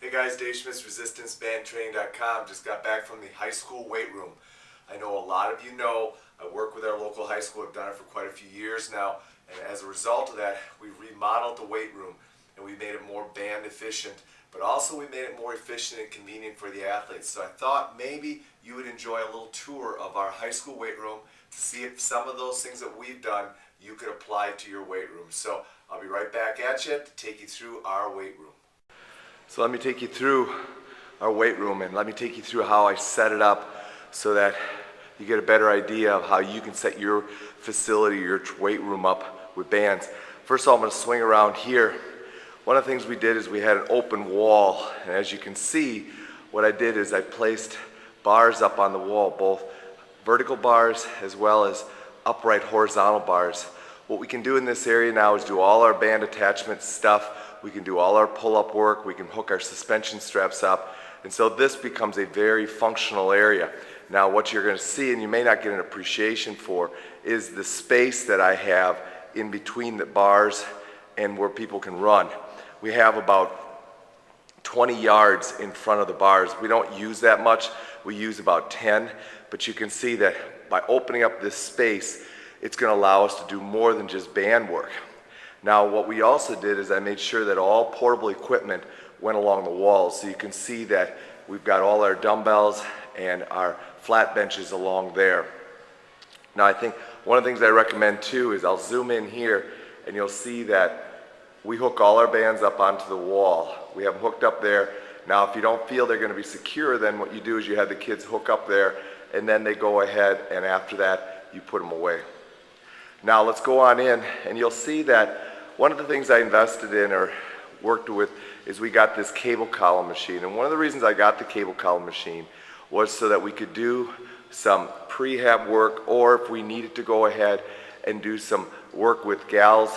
Hey guys, Dave Schmitz, ResistanceBandTraining.com. Just got back from the high school weight room. I know a lot of you know I work with our local high school. I've done it for quite a few years now, and as a result of that, we remodeled the weight room and we made it more band efficient, but also we made it more efficient and convenient for the athletes. So I thought maybe you would enjoy a little tour of our high school weight room to see if some of those things that we've done you could apply to your weight room. So I'll be right back at you to take you through our weight room. So let me take you through our weight room, and let me take you through how I set it up so that you get a better idea of how you can set your facility, your weight room up with bands. First of all, I'm going to swing around here. One of the things we did is we had an open wall, and as you can see, what I did is I placed bars up on the wall, both vertical bars as well as upright horizontal bars. What we can do in this area now is do all our band attachment stuff. We can do all our pull-up work. We can hook our suspension straps up. And so this becomes a very functional area. Now what you're going to see, and you may not get an appreciation for, is the space that I have in between the bars and where people can run. We have about 20 yards in front of the bars. We don't use that much. We use about 10. But you can see that by opening up this space, it's going to allow us to do more than just band work. Now what we also did is I made sure that all portable equipment went along the walls. So you can see that we've got all our dumbbells and our flat benches along there. Now I think one of the things I recommend too is I'll zoom in here and you'll see that we hook all our bands up onto the wall. We have them hooked up there. Now if you don't feel they're going to be secure, then what you do is you have the kids hook up there and then they go ahead and after that you put them away. Now let's go on in and you'll see that one of the things I invested in or worked with is we got this cable column machine. And one of the reasons I got the cable column machine was so that we could do some prehab work, or if we needed to go ahead and do some work with gals,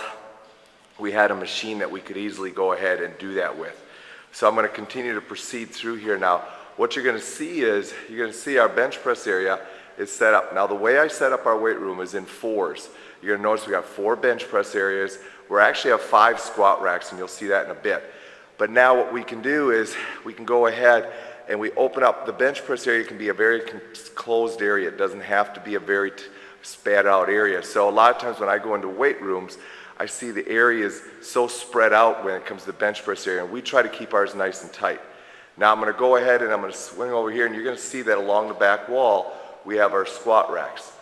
we had a machine that we could easily go ahead and do that with. So I'm going to continue to proceed through here now. What you're going to see is, you're going to see our bench press area is set up. Now the way I set up our weight room is in fours. You're going to notice we got 4 bench press areas. We actually have 5 squat racks, and you'll see that in a bit. But now what we can do is we can go ahead and we open up. The bench press area can be a very closed area. It doesn't have to be a very spat out area. So a lot of times when I go into weight rooms, I see the areas so spread out when it comes to the bench press area, and we try to keep ours nice and tight. Now I'm going to go ahead and I'm going to swing over here, and you're going to see that along the back wall we have our squat racks.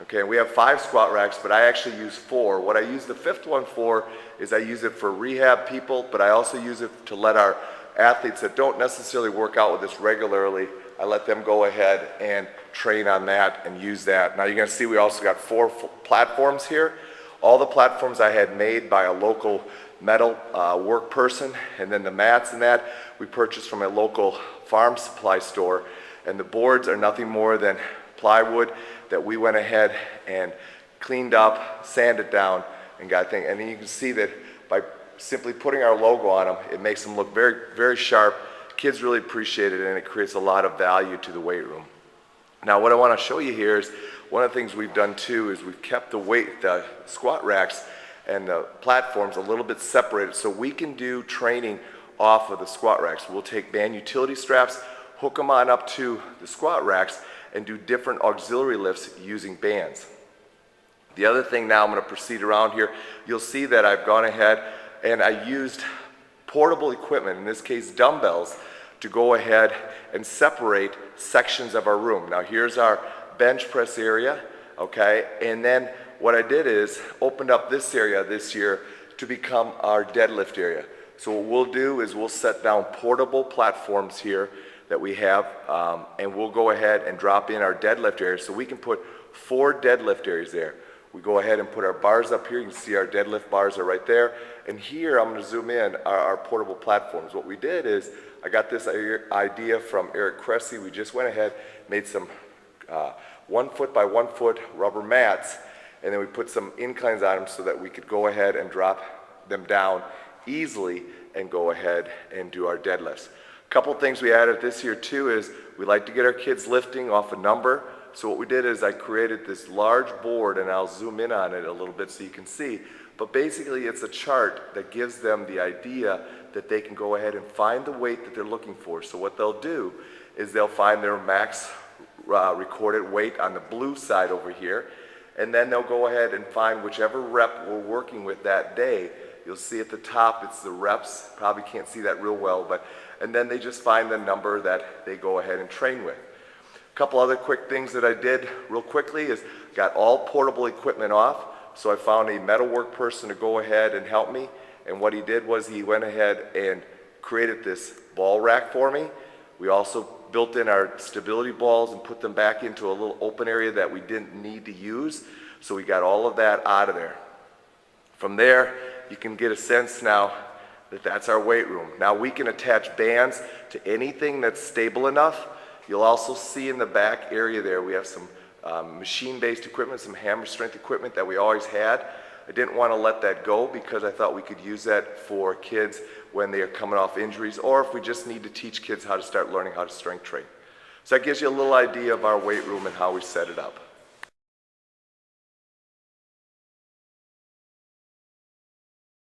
Okay, we have 5 squat racks, but I actually use 4. What I use the 5th one for is I use it for rehab people, but I also use it to let our athletes that don't necessarily work out with us regularly, I let them go ahead and train on that and use that. Now you're going to see we also got 4 platforms here. All the platforms I had made by a local metal work person, and then the mats and that we purchased from a local farm supply store, and the boards are nothing more than plywood that we went ahead and cleaned up, sanded down, and got things. And then you can see that by simply putting our logo on them, it makes them look very, very sharp. Kids really appreciate it, and it creates a lot of value to the weight room. Now what I want to show you here is one of the things we've done too is we've kept the squat racks and the platforms a little bit separated so we can do training off of the squat racks. We'll take band utility straps, hook them on up to the squat racks, and do different auxiliary lifts using bands. The other thing now, I'm going to proceed around here. You'll see that I've gone ahead and I used portable equipment, in this case dumbbells, to go ahead and separate sections of our room. Now here's our bench press area, okay, and then what I did is opened up this area this year to become our deadlift area. So what we'll do is we'll set down portable platforms here that we have, and we'll go ahead and drop in our deadlift area. So we can put 4 deadlift areas there. We go ahead and put our bars up here. You can see our deadlift bars are right there. And here, I'm going to zoom in, our portable platforms. What we did is, I got this idea from Eric Cressy. We just went ahead, made some 1 foot by 1 foot rubber mats, and then we put some inclines on them so that we could go ahead and drop them down easily and go ahead and do our deadlifts. A couple things we added this year too is we like to get our kids lifting off a number. So what we did is I created this large board, and I'll zoom in on it a little bit so you can see. but basically it's a chart that gives them the idea that they can go ahead and find the weight that they're looking for. So what they'll do is they'll find their max recorded weight on the blue side over here, and then they'll go ahead and find whichever rep we're working with that day. You'll see at the top it's the reps, probably can't see that real well, and then they just find the number that they go ahead and train with. A couple other quick things that I did real quickly is got all portable equipment off, so I found a metalwork person to go ahead and help me, and what he did was he went ahead and created this ball rack for me. We also built in our stability balls and put them back into a little open area that we didn't need to use, so we got all of that out of there. From there, you can get a sense now that that's our weight room. Now we can attach bands to anything that's stable enough. You'll also see in the back area there, we have some machine-based equipment, some hammer strength equipment that we always had. I didn't want to let that go because I thought we could use that for kids when they are coming off injuries, or if we just need to teach kids how to start learning how to strength train. So that gives you a little idea of our weight room and how we set it up.